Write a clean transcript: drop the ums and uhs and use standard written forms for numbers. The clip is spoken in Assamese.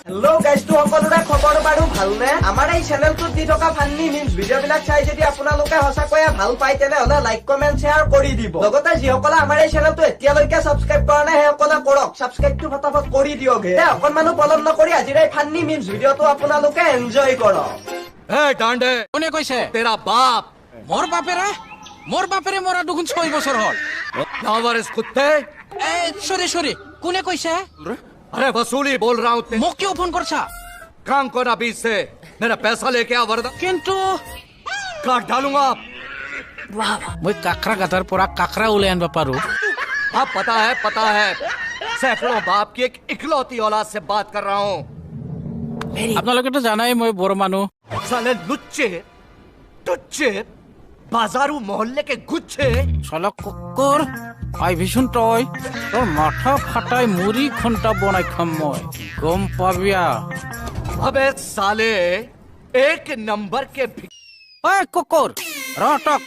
हेलो गाइस तो সকলোৰে খবৰ বাৰু ভালনে আমাৰ এই চেনেলটোত দি থকা ফান্নি মিমছ ভিডিঅ'বিলাক চাই যদি আপোনালোকে সঁচাকৈয়ে ভাল পায় তেনেহলে লাইক কমেন্ট শেয়াৰ কৰি দিব লগতে যিসকলে আমাৰ এই চেনেলটো এতিয়ালৈকে সাবস্ক্ৰাইব কৰা নাই সেইসকলে কৰক সাবস্ক্ৰাইবটো ফটাফট কৰি দিয়ক হে অকণমানো পলম নকৰি আজিৰ এই ফান্নি মিমছ ভিডিঅ'টো আপোনালোকে এনজয় কৰক এ ডান্ডে কোনে কৈছে তেৰা বাপ মোৰ বাপেৰে মৰা দুগুণ 6 বছৰ হ'ল नावरिस कुत्ते সৰি কোনে কৈছে अरे वसूली बोल रहा हूँ মোক কিয় ফোন কৰছা काम को ना बीच से मेरा पैसा लेके आ वरना কিন্তু काट डालूंगा মই কাকৰা গাতাৰ পৰা কাকৰা উলাই আনবা পাৰো आप पता है सैकड़ों बाप की एक इकलौती औलाद से बात कर रहा हूँ আপোনালোকেতো জানাই মই বড় মানুহ साले लुच्चे टुच्चे बाजारू मोहल्ले के गुच्छे শালা কুকুৰ আইভিচোন তই তোৰ মাথা ফাটাই মুড়ি খুন্টা বনাই খাম মই গম পাবিয়া अबे साले एक नंबर के ঐ কুকুৰ ৰটক